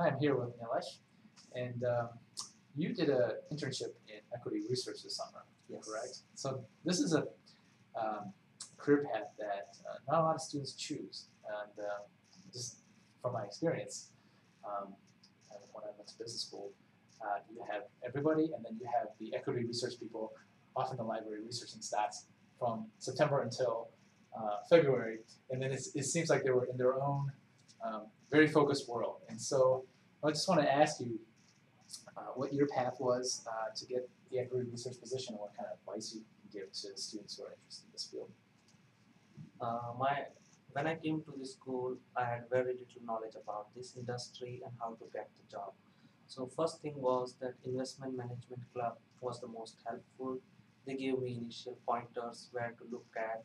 Hi, I'm here with Nilesh, and you did an internship in equity research this summer, Yes. correct? So this is a um, career path that not a lot of students choose, and just from my experience, um, when I went to business school, you have everybody, and then you have the equity research people, often the library researching stats from September until February, and then it seems like they were in their own very focused world. And so I just want to ask you what your path was to get the equity research position, and what kind of advice you can give to students who are interested in this field. My when I came to this school, I had very little knowledge about this industry and how to get the job. So first thing was that investment management club was the most helpful. They gave me initial pointers where to look at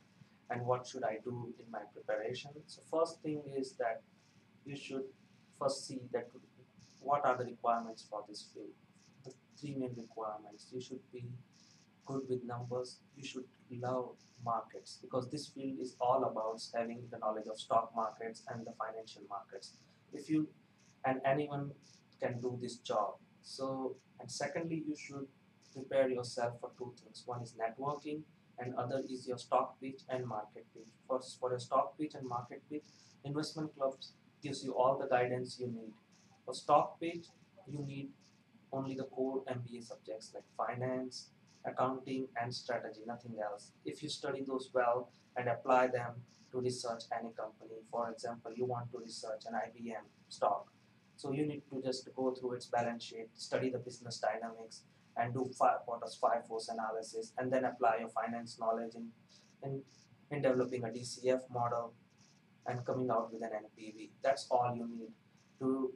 and what should I do in my preparation. So first thing is that you should first see that what are the requirements for this field. The three main requirements. You should be good with numbers. You should love markets because this field is all about having the knowledge of stock markets and the financial markets. If you and anyone can do this job. So and secondly, you should prepare yourself for two things. One is networking, and other is your stock pitch and market pitch. For a stock pitch and market pitch, investment clubs gives you all the guidance you need. For stock pitch, you need only the core MBA subjects like finance, accounting, and strategy, nothing else. If you study those well and apply them to research any company, for example, you want to research an IBM stock, so you need to just go through its balance sheet, study the business dynamics, and do quarters five force analysis, and then apply your finance knowledge in, in developing a DCF model and coming out with an NPV. That's all you need to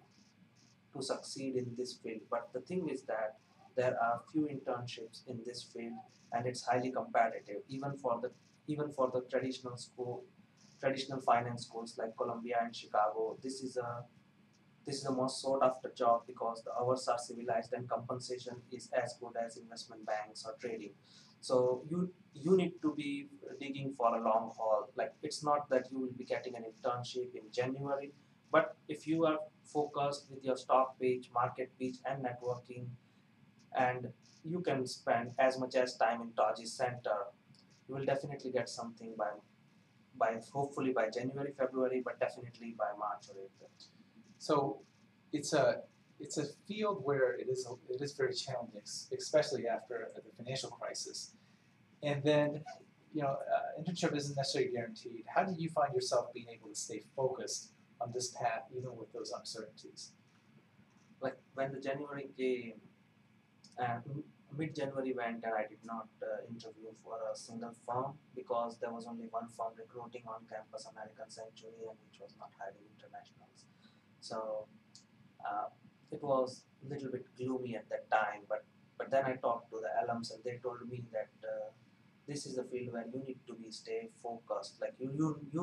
succeed in this field. But the thing is that there are few internships in this field, and it's highly competitive, even for the traditional finance schools like Columbia and Chicago. This is the most sought after job because the hours are civilized and compensation is as good as investment banks or trading. So you need to be digging for a long haul. Like it's not that you will be getting an internship in January, but if you are focused with your stock page, market page, and networking, and you can spend as much as time in Taji Center, you will definitely get something by hopefully by January, February, but definitely by March or April. So it's a field where it is very challenging, especially after the financial crisis. And then, internship isn't necessarily guaranteed. How did you find yourself being able to stay focused on this path, even with those uncertainties? Like when the January came and mid-January went and I did not interview for a single firm because there was only one firm recruiting on campus, American Century, and which was not hiring internationals. So uh, it was a little bit gloomy at that time, but then I talked to the alums and they told me that this is a field where you need to be stay focused. Like you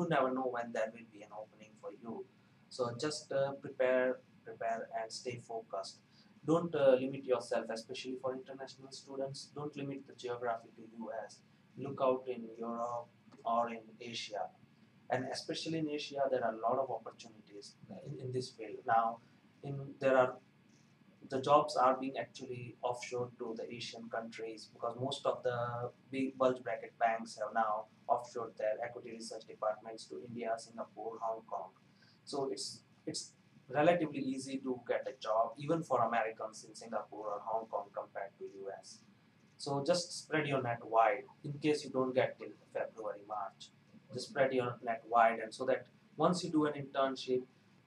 never know when there will be an opening for you. So just prepare and stay focused. Don't limit yourself, especially for international students. Don't limit the geography to US. Look out in Europe or in Asia, and especially in Asia, there are a lot of opportunities in this field. Now, there are the jobs are being actually offshore to the Asian countries because most of the big bulge bracket banks have now offshored their equity research departments to India, Singapore, Hong Kong. So it's relatively easy to get a job even for Americans in Singapore or Hong Kong compared to US. So just spread your net wide in case you don't get till February, March. Just spread your net wide, and so that once you do an internship,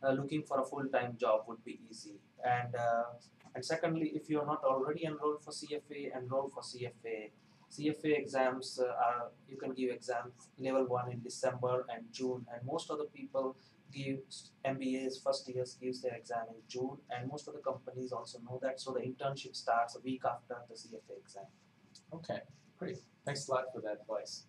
looking for a full-time job would be easy. And secondly, if you are not already enrolled for CFA, enroll for CFA. CFA exams are you can give exams level 1 in December and June, and most of the people give MBAs first years gives their exam in June, and most of the companies also know that. So the internship starts a week after the CFA exam. Okay, great. Thanks a lot for that advice.